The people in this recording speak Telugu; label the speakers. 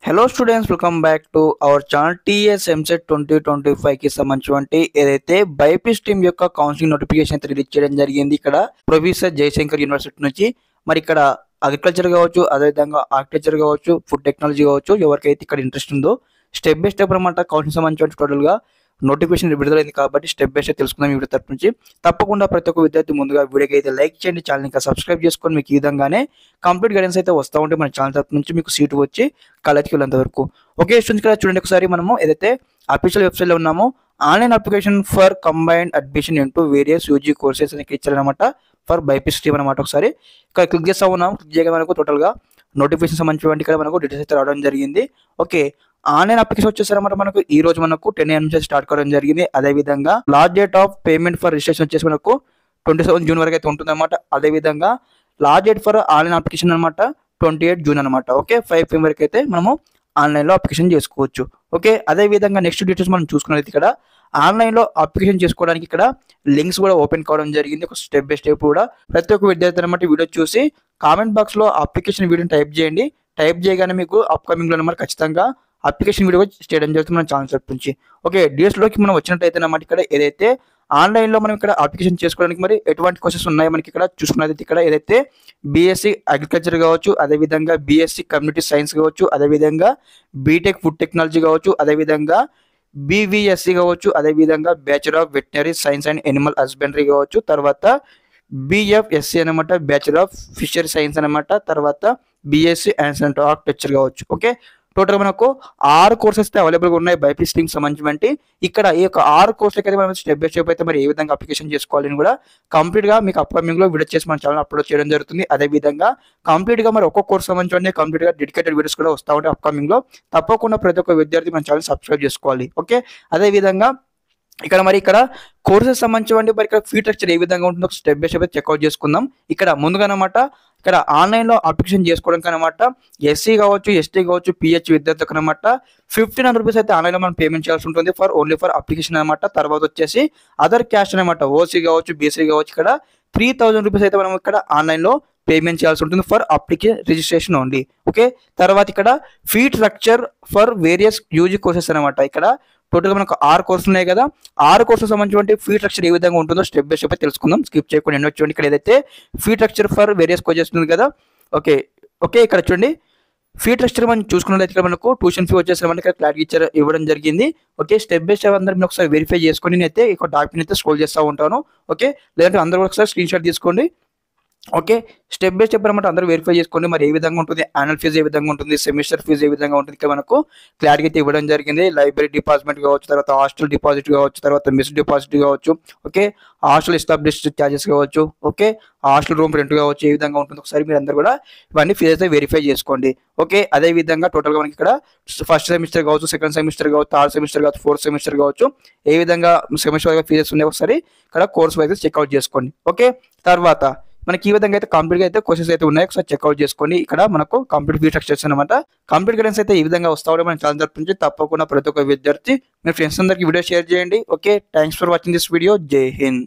Speaker 1: Hello students, welcome back to our channel. TS EAMCET 2025కి సంబంధించి ఏదైతే బైపీస్ టీమ్ యొక్క కౌన్సిలింగ్ నోటిఫికేషన్ అయితే రిలీజ్ చేయడం జరిగింది. ఇక్కడ ప్రొఫెసర్ జయశంకర్ యూనివర్సిటీ నుంచి మరి ఇక్కడ అగ్రికల్చర్ కావచ్చు, అదేవిధంగా ఆర్కిటెక్చర్ కావచ్చు, ఫుడ్ టెక్నాలజీ కావచ్చు, ఎవరికైతే ఇక్కడ ఇంట్రెస్ట్ ఉందో స్టెప్ బై స్టెప్ అనమాట కౌన్సిలింగ్ సంబంధించి టోటల్గా నోటిఫికేషన్ విడుదలైంది కాబట్టి స్టెప్ బై స్టెప్ తెలుసుకుందాం ఈ వీడియో తరపు నుంచి. తప్పకుండా ప్రతి ఒక్క విద్యార్థి ముందుగా వీడియోకి అయితే లైక్ చేయండి, ఛానల్ ఇంకా సబ్స్క్రైబ్ చేసుకొని మీకు ఈ విధంగానే కంప్లీట్ గైడెన్స్ అయితే వస్తూ ఉంటే మన ఛానల్ తరపు నుంచి మీకు సీటు వచ్చి కాలేజ్కి వెళ్ళేంత వరకు. ఓకే స్టూడెంట్స్, ఇక్కడ చూడండి ఒకసారి మనము ఏదైతే అఫీషియల్ వెబ్సైట్లో ఉన్నామో online application for combined admission into various UG courses అని ఇచ్చారనమాట ఫర్ బైపీస్ టీమ్ అనమాట. ఒకసారి ఇక్కడ క్లిక్ చేస్తా ఉన్నాం. క్లిక్ చేయగా మనకు టోటల్గా నోటిఫికేషన్ సంబంధించి ఇక్కడ మనకు డీటెయిల్స్ అయితే రావడం జరిగింది. ఓకే, ఆన్లైన్ అప్లికేషన్ వచ్చేసరికి మనకు ఈ రోజు మనకు 10 AM నుంచి స్టార్ట్ కావడం జరిగింది. అదేవిధంగా last date of payment for registration వచ్చేసి మనకు 27 జూన్ వరకు అయితే ఉంటుంది అనమాట. అదేవిధంగా last date for online application అనమాట 28 జూన్ అనమాట. ఓకే, 5 PM వరకు అయితే మనము ఆన్లైన్లో అప్లికేషన్ చేసుకోవచ్చు. ఓకే, అదేవిధంగా నెక్స్ట్ డీటెయిల్స్ మనం చూసుకున్నది ఇక్కడ ఆన్లైన్లో అప్లికేషన్ చేసుకోవడానికి ఇక్కడ లింక్స్ కూడా ఓపెన్ కావడం జరిగింది. ఒక స్టెప్ బై స్టెప్ కూడా ప్రతి ఒక్క విద్యార్థి అనమాట వీడియో చూసి కామెంట్ బాక్స్లో అప్లికేషన్ వీడియోని టైప్ చేయండి. టైప్ చేయగానే మీకు అప్కమింగ్లో అనమాట ఖచ్చితంగా అప్లికేషన్ వీడియో చేయడం జరుగుతుంది మన ఛానల్ తరపు నుంచి. ఓకే, డీటెయిల్స్లోకి మనం వచ్చినట్టయితే అన్నమాట ఇక్కడ ఏదైతే ఆన్లైన్లో మనం ఇక్కడ అప్లికేషన్ చేసుకోవడానికి మరి ఎటువంటి కోర్సెస్ ఉన్నాయి మనకి ఇక్కడ చూసుకున్నది ఇక్కడ ఏదైతే బీఎస్సీ అగ్రికల్చర్ కావచ్చు, అదేవిధంగా బీఎస్సీ కమ్యూనిటీ సైన్స్ కావచ్చు, అదేవిధంగా బీటెక్ ఫుడ్ టెక్నాలజీ కావచ్చు, అదేవిధంగా బీవీఎస్సీ కావచ్చు, అదేవిధంగా bachelor of veterinary science and Animal husbandry కావచ్చు, తర్వాత బిఎఫ్ఎస్సీ అనమాట బ్యాచులర్ ఆఫ్ ఫిషరీ సైన్స్ అనమాట, తర్వాత బీఎస్సీ అండ్ ఆర్కిటెక్చర్ కావచ్చు. ఓకే, టోటల్ మనకు 6 కోర్సెస్ అయితే అవైలబుల్గా ఉన్నాయి బైపీస్ టీమ్కి సంబంధించి. ఇక్కడ ఈ యొక్క 6 కోర్సులకి అయితే మనం స్టెప్ బై స్టెప్ అయితే మరి ఏ విధంగా అప్లికేషన్ చేసుకోవాలని కూడా కంప్లీట్గా మీకు అప్కమింగ్లో వీడియో చేసి మన ఛానల్ అప్లోడ్ చేయడం జరుగుతుంది. అదేవిధంగా కంప్లీట్గా మరి ఒక్కొక్క కోర్స్ సంబంధించి కంప్లీట్గా డెడికేటెడ్ వీడియోస్ కూడా వస్తూ ఉంటాయి అప్కమింగ్లో. తప్పకుండా ప్రతి ఒక్క విద్యార్థి మన ఛానల్ సబ్స్క్రైబ్ చేసుకోవాలి. ఓకే, అదేవిధంగా ఇక్కడ కోర్సెస్ సంబంధించి మరి ఇక్కడ ఫీ స్ట్రక్చర్ ఏ విధంగా ఉంటుందో స్టెప్ బై స్టెప్ చెక్అవుట్ చేసుకుందాం. ఇక్కడ ముందుగా అనమాట ఇక్కడ ఆన్లైన్లో అప్లికేషన్ చేసుకోవడానికి అనమాట ఎస్సీ కావచ్చు, ఎస్టీ కావచ్చు, పిహెచ్ విద్యార్థులకు అనమాట 1500 రూపీస్ అయితే ఆన్లైన్లో మనం పేమెంట్ చేయాల్సి ఉంటుంది ఓన్లీ ఫర్ అప్లికేషన్ అనమాట. తర్వాత వచ్చేసి అదర్ క్యాస్ట్ అనమాట ఓసీ కావచ్చు, బీసీ కావచ్చు, ఇక్కడ 3000 రూపీస్ అయితే మనం ఇక్కడ ఆన్లైన్లో పేమెంట్ చేయాల్సి ఉంటుంది for application registration only. Okay, తర్వాత ఇక్కడ fee structure for various UG courses అనమాట. ఇక్కడ టోటల్గా మనకు 6 కోర్సులు ఉన్నాయి కదా, 6 కోర్సులకు సంబంధించి ఫీ స్ట్రక్చర్ ఏ విధంగా ఉంటుందో స్టెప్ బై స్టెప్ తెలుసుకుందాం. స్కిప్ చేయకుండా ఎన్నో చూడండి. ఇక్కడ ఏదైతే fee structure for various courses ఉంది కదా. ఓకే, ఇక్కడ చూడండి ఫీ స్ట్రక్చర్ మనం చూసుకున్నట్లయితే ఇక్కడ మనకు ట్యూషన్ ఫీ వచ్చేసి మనకి క్లారిటీ ఇవ్వడం జరిగింది. ఓకే, స్టెప్ బై స్టెప్ అందరూ మీరు ఒకసారి వెరిఫై చేసుకొని నేనైతే ఇక్కడ డాక్యుమెంట్ అయితే స్క్రోల్ చేస్తూ ఉంటాను. ఓకే, లేదంటే అందరూ ఒకసారి స్క్రీన్ షాట్ తీసుకోండి. ఓకే, స్టెప్ బై స్టెప్ అనమాట అందరూ వెరిఫై చేసుకోండి మరి ఏ విధంగా ఉంటుంది, యాన్యువల్ ఫీజు ఏ విధంగా ఉంటుంది, సెమిస్టర్ ఫీజు ఏ విధంగా ఉంటుంది ఇక్కడ మనకు క్లారిటీ అయితే ఇవ్వడం జరిగింది. లైబ్రరీ డిపాజిట్ కావచ్చు, తర్వాత హాస్టల్ డిపాజిట్ కావచ్చు, తర్వాత మెస్ డిపాజిట్ కావచ్చు, ఓకే హాస్టల్ ఎస్టాబ్లిష్డ్ ఛార్జెస్ కావచ్చు, ఓకే హాస్టల్ రూమ్ రెంట్ కావచ్చు, ఏ విధంగా ఉంటుంది ఒకసారి మీరు అందరూ కూడా ఇవన్నీ ఫీజు అయితే వెరిఫై చేసుకోండి. ఓకే, అదే విధంగా టోటల్గా మనకి ఇక్కడ ఫస్ట్ సెమిస్టర్ కావచ్చు, సెకండ్ సెమిస్టర్ కావచ్చు, థర్డ్ సెమిస్టర్ కావచ్చు, ఫోర్త్ సెమిస్టర్ కావచ్చు, ఏ విధంగా సెమిస్టర్ ఫీజెస్ ఉన్నాయి ఒకసారి ఇక్కడ కోర్స్ వైజ్ చెక్అవుట్ చేసుకోండి. ఓకే, తర్వాత మనకి ఈ విధంగా అయితే కంప్లీట్గా అయితే క్వశ్చన్స్ అయితే ఉన్నాయి ఒకసారి చెక్అవుట్ చేసుకోండి. ఇక్కడ మనకు కంప్లీట్ ఫీ స్ట్రక్చర్స్ అనమాట. కంప్లీట్ గైడెన్స్ అయితే ఈ విధంగా వస్తూ ఉంటే మన ఛానల్ తరపు నుంచి తప్పకుండా ప్రతి ఒక్క విద్యార్థి మీ ఫ్రెండ్స్ అందరికీ వీడియో షేర్ చేయండి. Okay, thanks for watching this video. జై హింద్.